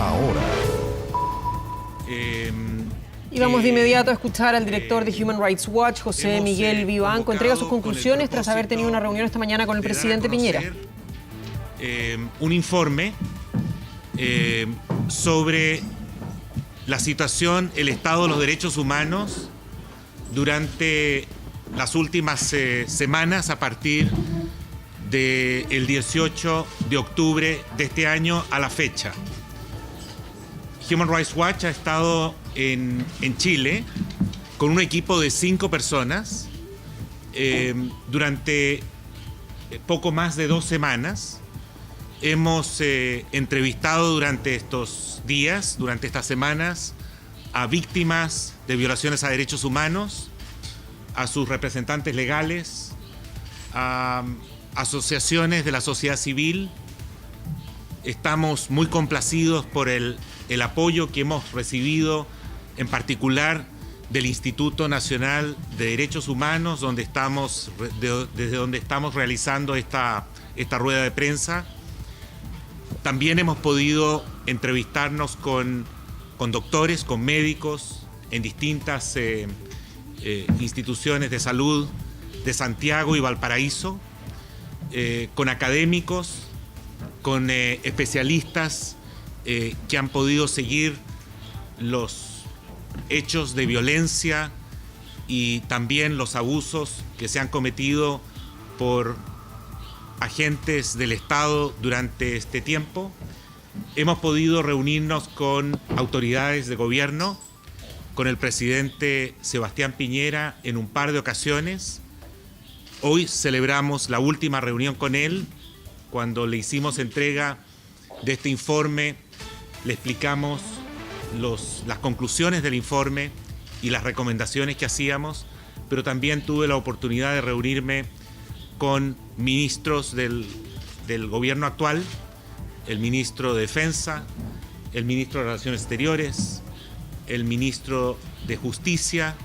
ahora. Y vamos de inmediato a escuchar al director de Human Rights Watch, José Miguel Vivanco. Entrega sus conclusiones tras haber tenido una reunión esta mañana con el presidente Piñera. Un informe sobre la situación, el estado de los derechos humanos durante las últimas semanas a partir del 18 de octubre de este año a la fecha. Human Rights Watch ha estado en Chile con un equipo de 5 personas durante poco más de 2 semanas. Hemos entrevistado durante estos días, durante estas semanas, a víctimas de violaciones a derechos humanos, a sus representantes legales, a asociaciones de la sociedad civil. Estamos muy complacidos por el apoyo que hemos recibido, en particular del Instituto Nacional de Derechos Humanos, desde donde estamos realizando esta rueda de prensa. También hemos podido entrevistarnos con doctores, con médicos en distintas instituciones de salud de Santiago y Valparaíso, con académicos, con especialistas que han podido seguir los hechos de violencia y también los abusos que se han cometido por agentes del Estado durante este tiempo. Hemos podido reunirnos con autoridades de gobierno, con el presidente Sebastián Piñera en un par de ocasiones. Hoy celebramos la última reunión con él, cuando le hicimos entrega de este informe, le explicamos las conclusiones del informe y las recomendaciones que hacíamos, pero también tuve la oportunidad de reunirme con ministros del gobierno actual, el ministro de Defensa, el ministro de Relaciones Exteriores, el ministro de Justicia,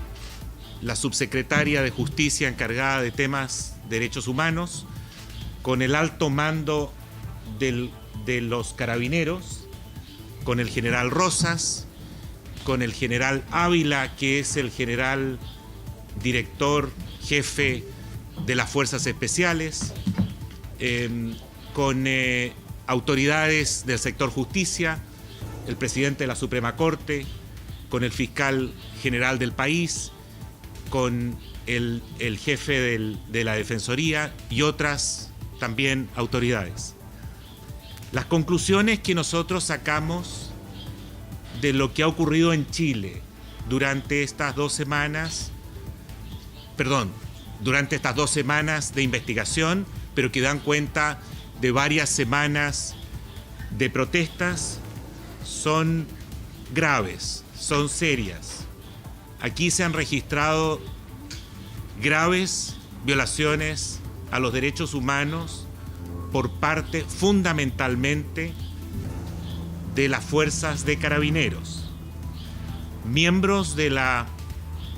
la subsecretaria de Justicia encargada de temas de derechos humanos, con el alto mando de los carabineros, con el general Rosas, con el general Ávila, que es el general director jefe de las Fuerzas Especiales, con autoridades del sector justicia, el presidente de la Suprema Corte, con el fiscal general del país, con el jefe de la Defensoría y otras también autoridades. Las conclusiones que nosotros sacamos de lo que ha ocurrido en Chile durante estas 2 semanas, durante estas 2 semanas de investigación, pero que dan cuenta de varias semanas de protestas, son graves, son serias. Aquí se han registrado graves violaciones a los derechos humanos por parte fundamentalmente de las fuerzas de carabineros. Miembros de la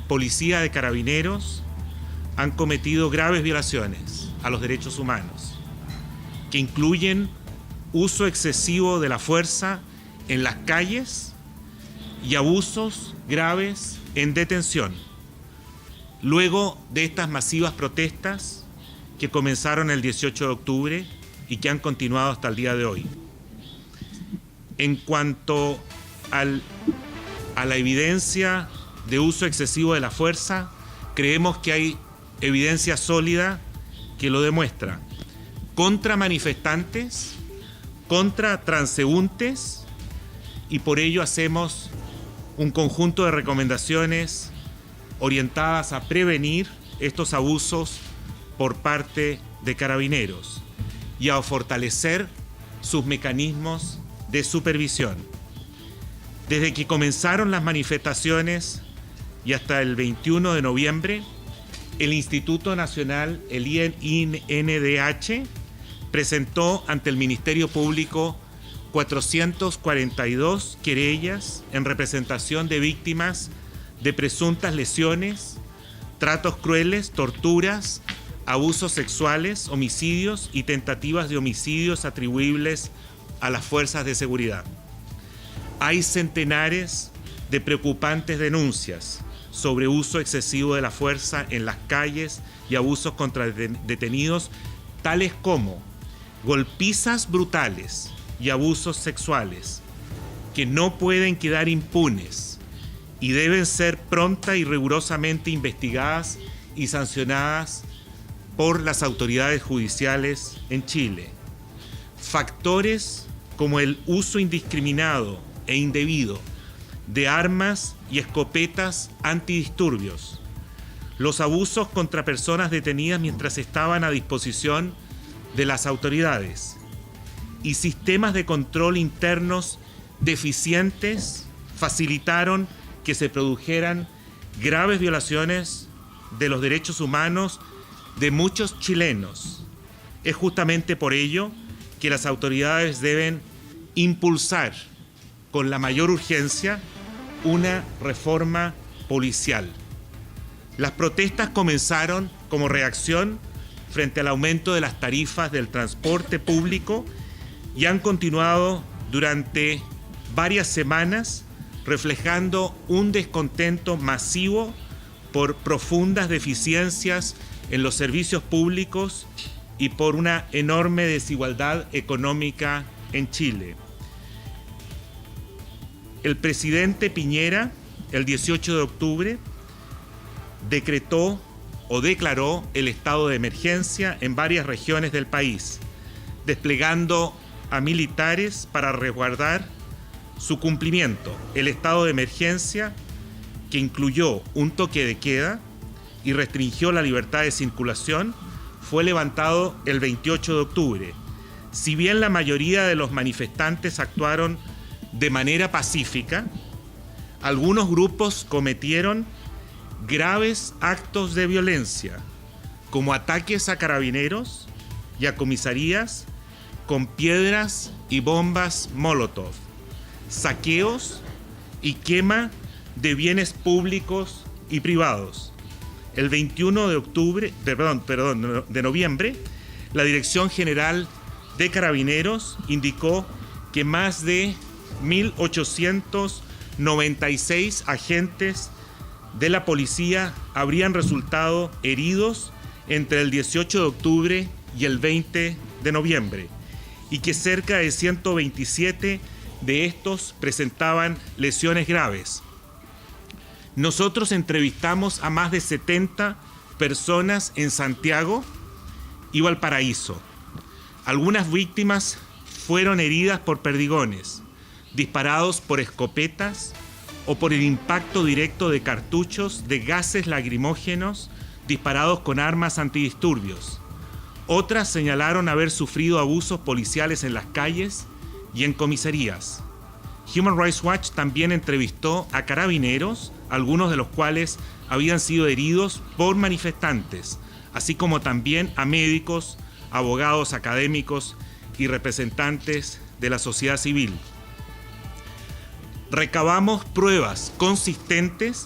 policía de carabineros han cometido graves violaciones a los derechos humanos, que incluyen uso excesivo de la fuerza en las calles y abusos graves en detención, luego de estas masivas protestas que comenzaron el 18 de octubre y que han continuado hasta el día de hoy. En cuanto a la evidencia de uso excesivo de la fuerza, creemos que hay evidencia sólida que lo demuestra, contra manifestantes, contra transeúntes, y por ello hacemos un conjunto de recomendaciones orientadas a prevenir estos abusos por parte de carabineros y a fortalecer sus mecanismos de supervisión. Desde que comenzaron las manifestaciones y hasta el 21 de noviembre, el Instituto Nacional, el INDH, presentó ante el Ministerio Público 442 querellas en representación de víctimas de presuntas lesiones, tratos crueles, torturas, abusos sexuales, homicidios y tentativas de homicidios atribuibles a las fuerzas de seguridad. Hay centenares de preocupantes denuncias sobre uso excesivo de la fuerza en las calles y abusos contra detenidos, tales como golpizas brutales y abusos sexuales, que no pueden quedar impunes y deben ser pronta y rigurosamente investigadas y sancionadas por las autoridades judiciales en Chile. Factores como el uso indiscriminado e indebido de armas y escopetas antidisturbios, los abusos contra personas detenidas mientras estaban a disposición de las autoridades y sistemas de control internos deficientes facilitaron que se produjeran graves violaciones de los derechos humanos de muchos chilenos. Es justamente por ello que las autoridades deben impulsar con la mayor urgencia una reforma policial. Las protestas comenzaron como reacción frente al aumento de las tarifas del transporte público y han continuado durante varias semanas, reflejando un descontento masivo por profundas deficiencias en los servicios públicos y por una enorme desigualdad económica en Chile. El presidente Piñera, el 18 de octubre, decretó o declaró el estado de emergencia en varias regiones del país, desplegando a militares para resguardar su cumplimiento. El estado de emergencia, que incluyó un toque de queda y restringió la libertad de circulación, fue levantado el 28 de octubre. Si bien la mayoría de los manifestantes actuaron de manera pacífica, algunos grupos cometieron graves actos de violencia, como ataques a carabineros y a comisarías con piedras y bombas Molotov, saqueos y quema de bienes públicos y privados. El 21 de noviembre, la Dirección General de Carabineros indicó que más de 1.896 agentes de la policía habrían resultado heridos entre el 18 de octubre y el 20 de noviembre y que cerca de 127 de estos presentaban lesiones graves. Nosotros entrevistamos a más de 70 personas en Santiago y Valparaíso. Algunas víctimas fueron heridas por perdigones, disparados por escopetas o por el impacto directo de cartuchos de gases lacrimógenos disparados con armas antidisturbios. Otras señalaron haber sufrido abusos policiales en las calles y en comisarías. Human Rights Watch también entrevistó a carabineros, algunos de los cuales habían sido heridos por manifestantes, así como también a médicos, abogados, académicos y representantes de la sociedad civil. Recabamos pruebas consistentes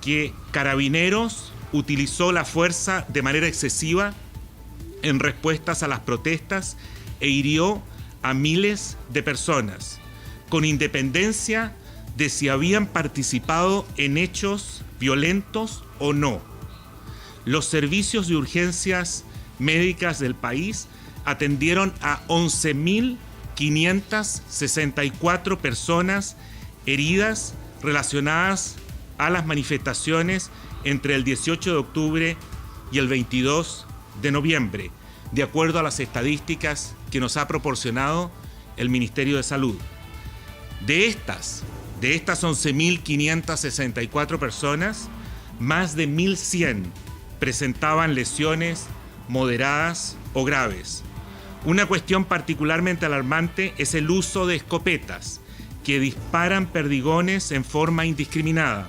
que Carabineros utilizó la fuerza de manera excesiva en respuestas a las protestas e hirió a miles de personas, con independencia de si habían participado en hechos violentos o no. Los servicios de urgencias médicas del país atendieron a 11.564 personas heridas relacionadas a las manifestaciones entre el 18 de octubre y el 22 de noviembre, de acuerdo a las estadísticas que nos ha proporcionado el Ministerio de Salud. De estas 11.564 personas, más de 1.100 presentaban lesiones moderadas o graves. Una cuestión particularmente alarmante es el uso de escopetas, que disparan perdigones en forma indiscriminada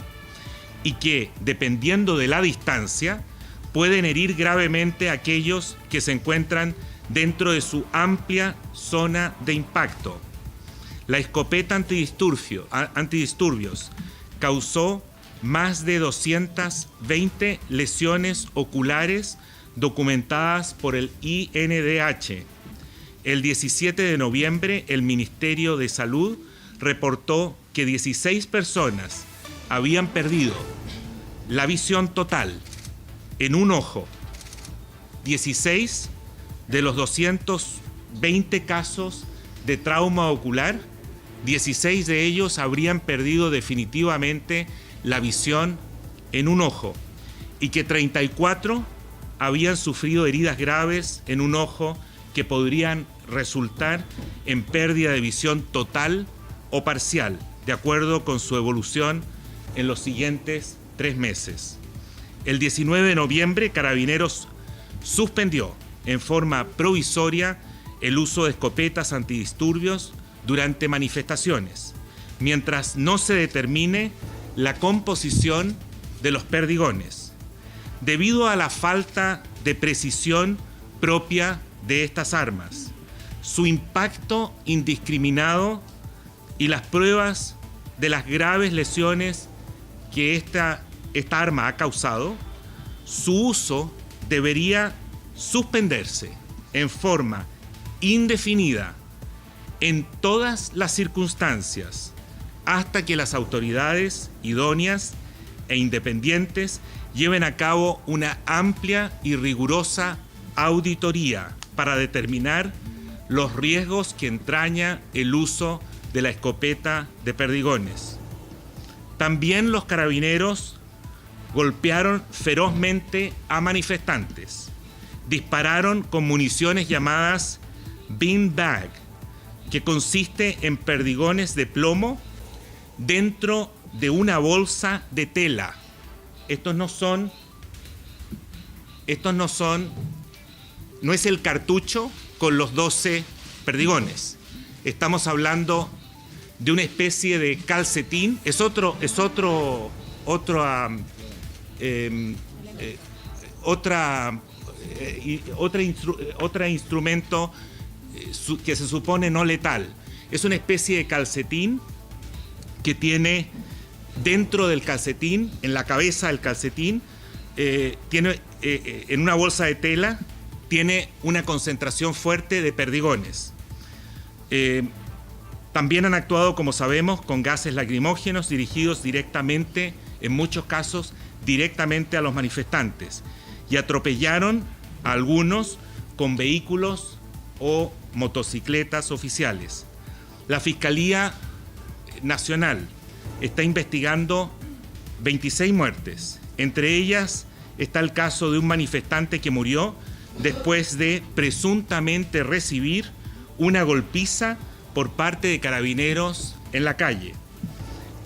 y que, dependiendo de la distancia, pueden herir gravemente a aquellos que se encuentran dentro de su amplia zona de impacto. La escopeta antidisturbios causó más de 220 lesiones oculares documentadas por el INDH. El 17 de noviembre, el Ministerio de Salud reportó que 16 personas habían perdido la visión total en un ojo. 16 de los 220 casos de trauma ocular, 16 de ellos habrían perdido definitivamente la visión en un ojo y que 34 habían sufrido heridas graves en un ojo que podrían resultar en pérdida de visión total o parcial, de acuerdo con su evolución en los siguientes 3 meses. El 19 de noviembre, Carabineros suspendió en forma provisoria el uso de escopetas antidisturbios durante manifestaciones, mientras no se determine la composición de los perdigones, debido a la falta de precisión propia de estas armas, su impacto indiscriminado y las pruebas de las graves lesiones que esta arma ha causado. Su uso debería suspenderse en forma indefinida en todas las circunstancias hasta que las autoridades idóneas e independientes lleven a cabo una amplia y rigurosa auditoría para determinar los riesgos que entraña el uso de la escopeta de perdigones. También los carabineros golpearon ferozmente a manifestantes. Dispararon con municiones llamadas beanbag, que consiste en perdigones de plomo dentro de una bolsa de tela. No es el cartucho con los 12 perdigones. Estamos hablando de una especie de calcetín. Es otro instrumento que se supone no letal. Es una especie de calcetín que tiene dentro del calcetín, en la cabeza del calcetín, tiene en una bolsa de tela, tiene una concentración fuerte de perdigones. También han actuado, como sabemos, con gases lacrimógenos dirigidos directamente, en muchos casos, directamente a los manifestantes, y atropellaron a algunos con vehículos o motocicletas oficiales. La Fiscalía Nacional está investigando 26 muertes. Entre ellas está el caso de un manifestante que murió después de presuntamente recibir una golpiza por parte de carabineros en la calle.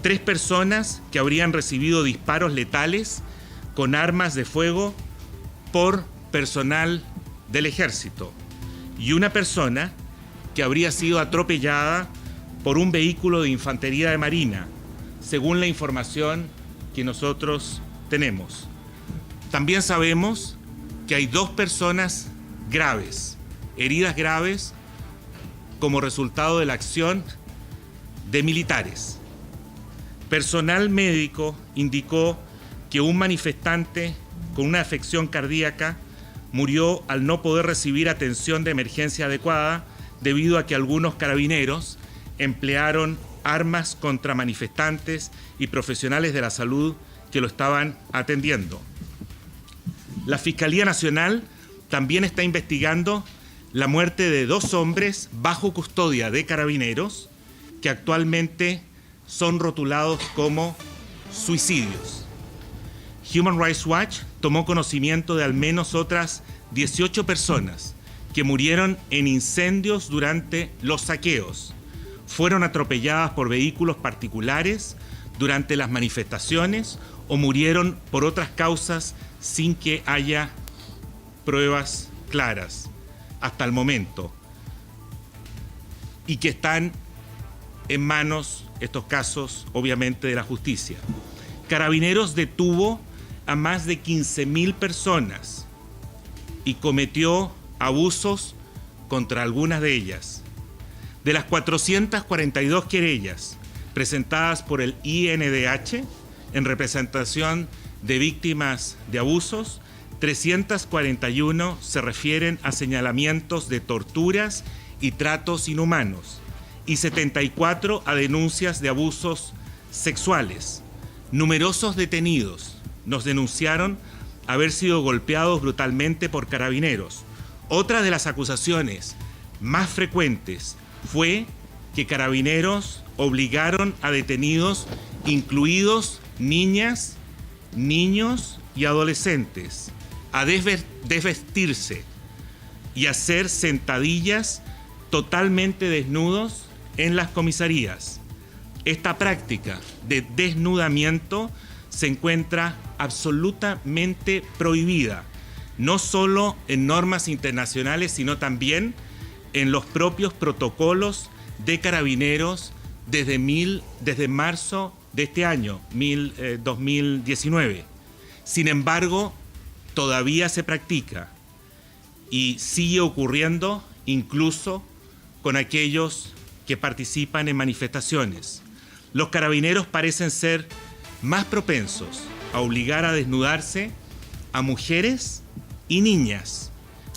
3 personas que habrían recibido disparos letales con armas de fuego por personal del ejército, y una persona que habría sido atropellada por un vehículo de infantería de marina, según la información que nosotros tenemos. También sabemos que hay 2 personas graves, heridas graves, como resultado de la acción de militares. Personal médico indicó que un manifestante con una afección cardíaca murió al no poder recibir atención de emergencia adecuada debido a que algunos carabineros emplearon armas contra manifestantes y profesionales de la salud que lo estaban atendiendo. La Fiscalía Nacional también está investigando la muerte de 2 hombres bajo custodia de carabineros que actualmente son rotulados como suicidios. Human Rights Watch tomó conocimiento de al menos otras 18 personas que murieron en incendios durante los saqueos. Fueron atropelladas por vehículos particulares durante las manifestaciones o murieron por otras causas sin que haya pruebas claras hasta el momento, y que están en manos, estos casos, obviamente, de la justicia. Carabineros detuvo a más de 15.000 personas y cometió abusos contra algunas de ellas. De las 442 querellas presentadas por el INDH en representación de víctimas de abusos, 341 se refieren a señalamientos de torturas y tratos inhumanos, y 74 a denuncias de abusos sexuales. Numerosos detenidos nos denunciaron haber sido golpeados brutalmente por carabineros. Otra de las acusaciones más frecuentes fue que carabineros obligaron a detenidos, incluidos niñas, niños y adolescentes, a desvestirse y hacer sentadillas totalmente desnudos en las comisarías. Esta práctica de desnudamiento se encuentra absolutamente prohibida, no solo en normas internacionales, sino también en los propios protocolos de carabineros desde marzo de este año, 2019. Sin embargo, todavía se practica y sigue ocurriendo incluso con aquellos que participan en manifestaciones. Los carabineros parecen ser más propensos a obligar a desnudarse a mujeres y niñas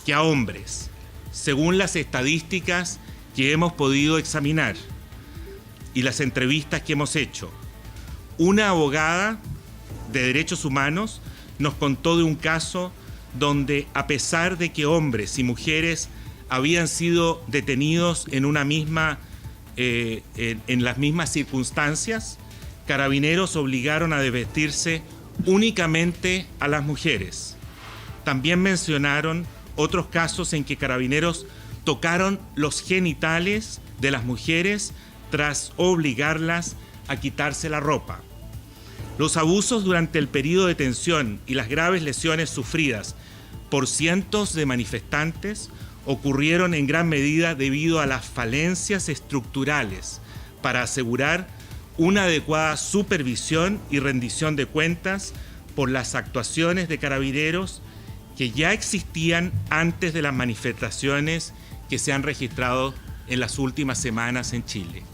que a hombres, según las estadísticas que hemos podido examinar y las entrevistas que hemos hecho. Una abogada de derechos humanos nos contó de un caso donde, a pesar de que hombres y mujeres habían sido detenidos en una misma en las mismas circunstancias, carabineros obligaron a desvestirse únicamente a las mujeres. También mencionaron otros casos en que carabineros tocaron los genitales de las mujeres tras obligarlas a quitarse la ropa. Los abusos durante el periodo de detención y las graves lesiones sufridas por cientos de manifestantes ocurrieron en gran medida debido a las falencias estructurales para asegurar una adecuada supervisión y rendición de cuentas por las actuaciones de carabineros que ya existían antes de las manifestaciones que se han registrado en las últimas semanas en Chile.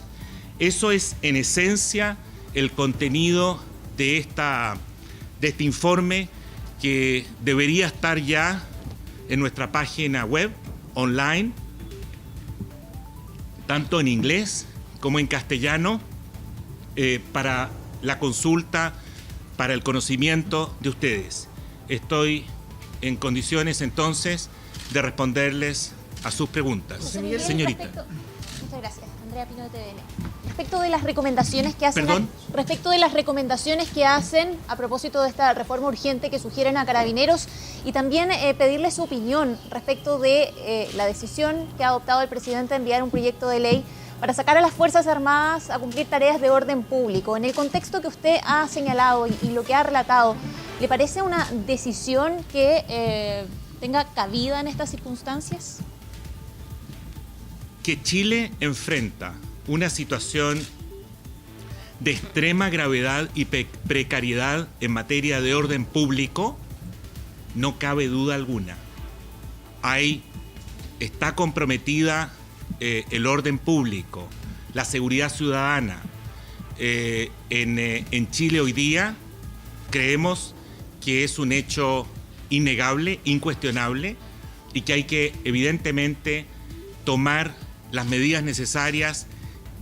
Eso es, en esencia, el contenido de este informe, que debería estar ya en nuestra página web, online, tanto en inglés como en castellano, para la consulta, para el conocimiento de ustedes. Estoy en condiciones entonces de responderles a sus preguntas. Señorita. Muchas gracias. Andrea Pino de TVN. Respecto de las recomendaciones que hacen, a propósito de esta reforma urgente que sugieren a Carabineros, y también pedirle su opinión respecto de la decisión que ha adoptado el presidente de enviar un proyecto de ley para sacar a las Fuerzas Armadas a cumplir tareas de orden público. En el contexto que usted ha señalado y lo que ha relatado, ¿le parece una decisión que tenga cabida en estas circunstancias? Que Chile enfrenta una situación de extrema gravedad y precariedad en materia de orden público, no cabe duda alguna. Ahí está comprometida el orden público, la seguridad ciudadana. En Chile hoy día creemos que es un hecho innegable, incuestionable, y que hay que evidentemente tomar las medidas necesarias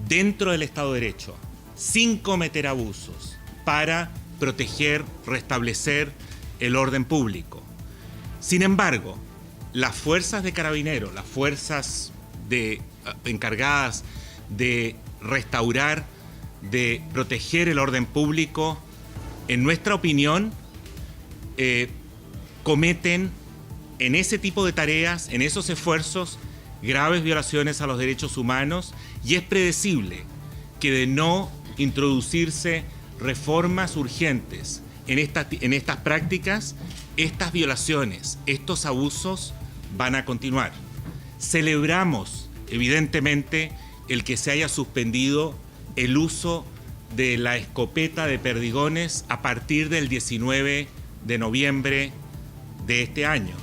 dentro del Estado de Derecho, sin cometer abusos, para proteger, restablecer el orden público. Sin embargo, las fuerzas de carabineros, las fuerzas encargadas de restaurar, de proteger el orden público, en nuestra opinión, cometen en ese tipo de tareas, en esos esfuerzos, graves violaciones a los derechos humanos, y es predecible que, de no introducirse reformas urgentes en estas prácticas, estas violaciones, estos abusos van a continuar. Celebramos, evidentemente, el que se haya suspendido el uso de la escopeta de perdigones a partir del 19 de noviembre de este año.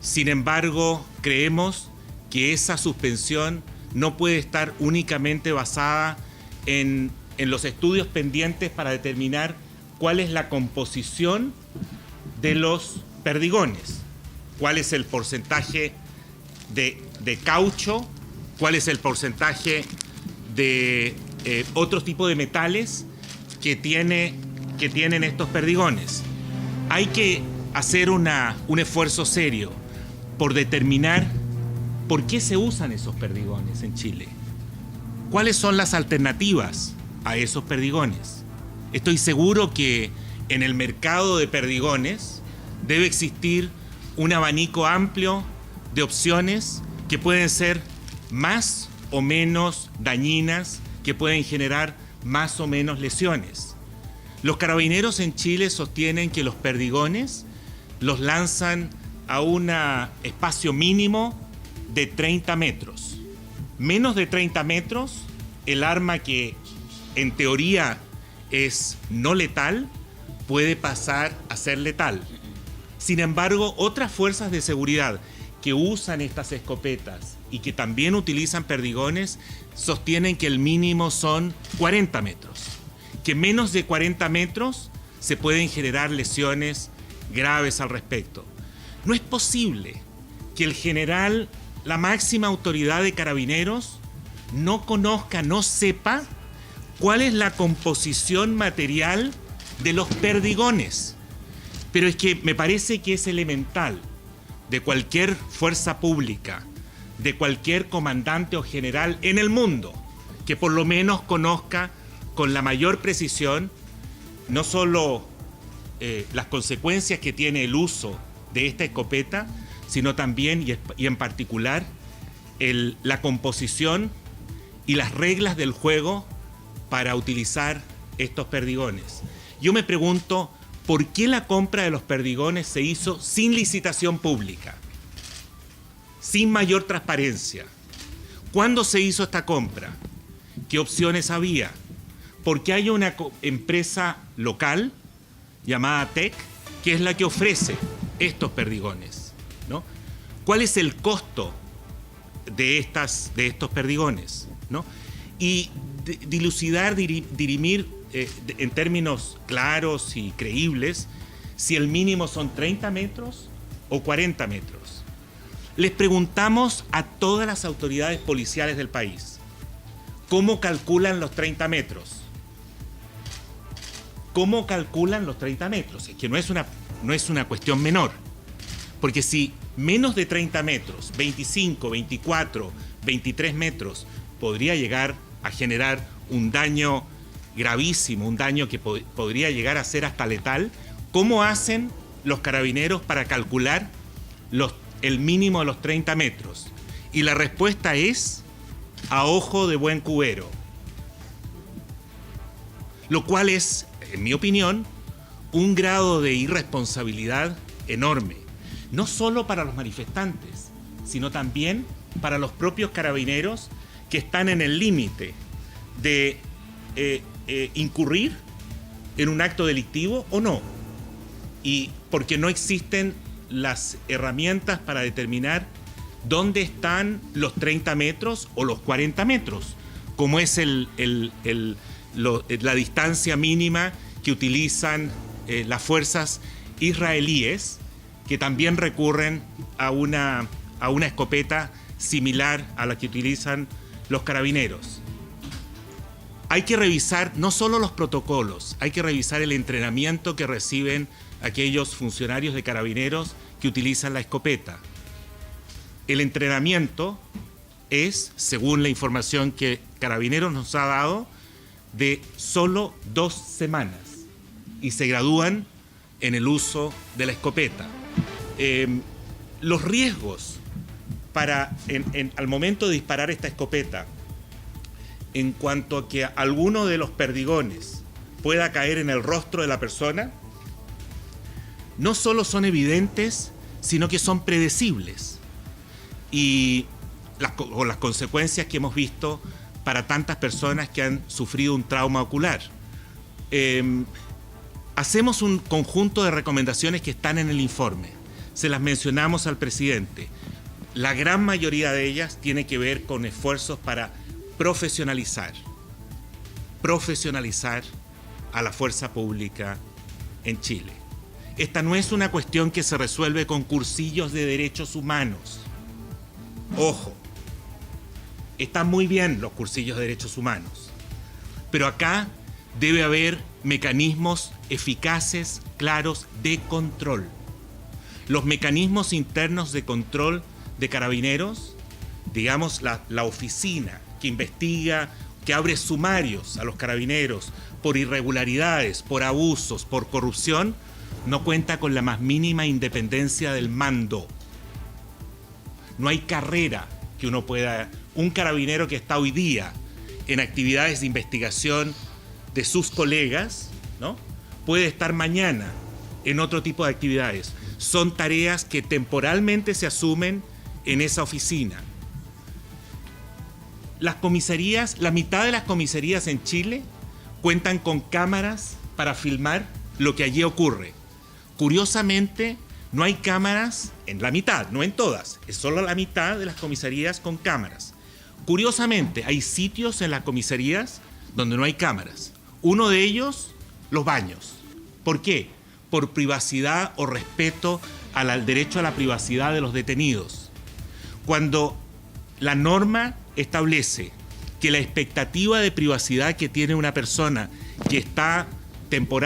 Sin embargo, creemos que esa suspensión no puede estar únicamente basada en los estudios pendientes para determinar cuál es la composición de los perdigones, cuál es el porcentaje de caucho, cuál es el porcentaje de otro tipo de metales que tienen estos perdigones. Hay que hacer un esfuerzo serio por determinar por qué se usan esos perdigones en Chile. ¿Cuáles son las alternativas a esos perdigones? Estoy seguro que en el mercado de perdigones debe existir un abanico amplio de opciones que pueden ser más o menos dañinas, que pueden generar más o menos lesiones. Los carabineros en Chile sostienen que los perdigones los lanzan a un espacio mínimo de 30 metros. Menos de 30 metros, el arma que en teoría es no letal puede pasar a ser letal. Sin embargo, otras fuerzas de seguridad que usan estas escopetas y que también utilizan perdigones sostienen que el mínimo son 40 metros. Que menos de 40 metros se pueden generar lesiones graves al respecto. No es posible que el general, la máxima autoridad de carabineros, no conozca, no sepa cuál es la composición material de los perdigones. Pero es que me parece que es elemental de cualquier fuerza pública, de cualquier comandante o general en el mundo, que por lo menos conozca con la mayor precisión no solo las consecuencias que tiene el uso de esta escopeta, sino también y en particular la composición y las reglas del juego para utilizar estos perdigones. Yo me pregunto, ¿por qué la compra de los perdigones se hizo sin licitación pública? Sin mayor transparencia. ¿Cuándo se hizo esta compra? ¿Qué opciones había? Porque hay una empresa local llamada TEC, que es la que ofrece estos perdigones, ¿no? ¿Cuál es el costo de estos perdigones, ¿no? Y dilucidar, dirimir en términos claros y creíbles si el mínimo son 30 metros o 40 metros. Les preguntamos a todas las autoridades policiales del país cómo calculan los 30 metros. ¿Cómo calculan los 30 metros? Es que no es una cuestión menor. Porque si menos de 30 metros, 25, 24, 23 metros, podría llegar a generar un daño gravísimo, un daño que podría llegar a ser hasta letal, ¿cómo hacen los carabineros para calcular el mínimo de los 30 metros? Y la respuesta es a ojo de buen cubero. Lo cual es, en mi opinión, un grado de irresponsabilidad enorme. No solo para los manifestantes, sino también para los propios carabineros que están en el límite de incurrir en un acto delictivo o no. Y porque no existen las herramientas para determinar dónde están los 30 metros o los 40 metros, como es la distancia mínima que utilizan las fuerzas israelíes, que también recurren a una escopeta similar a la que utilizan los carabineros. Hay que revisar no solo los protocolos, hay que revisar el entrenamiento que reciben aquellos funcionarios de carabineros que utilizan la escopeta. El entrenamiento es, según la información que Carabineros nos ha dado, de solo 2 semanas y se gradúan en el uso de la escopeta. Los riesgos al momento de disparar esta escopeta, en cuanto a que alguno de los perdigones pueda caer en el rostro de la persona, no solo son evidentes, sino que son predecibles. Y las consecuencias que hemos visto para tantas personas que han sufrido un trauma ocular. Hacemos un conjunto de recomendaciones que están en el informe. Se las mencionamos al presidente. La gran mayoría de ellas tiene que ver con esfuerzos para profesionalizar a la fuerza pública en Chile. Esta no es una cuestión que se resuelve con cursillos de derechos humanos. Ojo, Están muy bien los cursillos de derechos humanos, pero acá debe haber mecanismos eficaces, claros, de control. Los mecanismos internos de control de Carabineros, digamos la oficina que investiga, que abre sumarios a los Carabineros por irregularidades, por abusos, por corrupción, no cuenta con la más mínima independencia del mando. No hay carrera que uno pueda... Un carabinero que está hoy día en actividades de investigación de sus colegas, ¿no?, puede estar mañana en otro tipo de actividades. Son tareas que temporalmente se asumen en esa oficina. Las comisarías, la mitad de las comisarías en Chile cuentan con cámaras para filmar lo que allí ocurre. Curiosamente, no hay cámaras en la mitad, no en todas, es solo la mitad de las comisarías con cámaras. Curiosamente, hay sitios en las comisarías donde no hay cámaras. Uno de ellos, los baños. ¿Por qué? Por privacidad o respeto al derecho a la privacidad de los detenidos. Cuando la norma establece que la expectativa de privacidad que tiene una persona que está temporalmente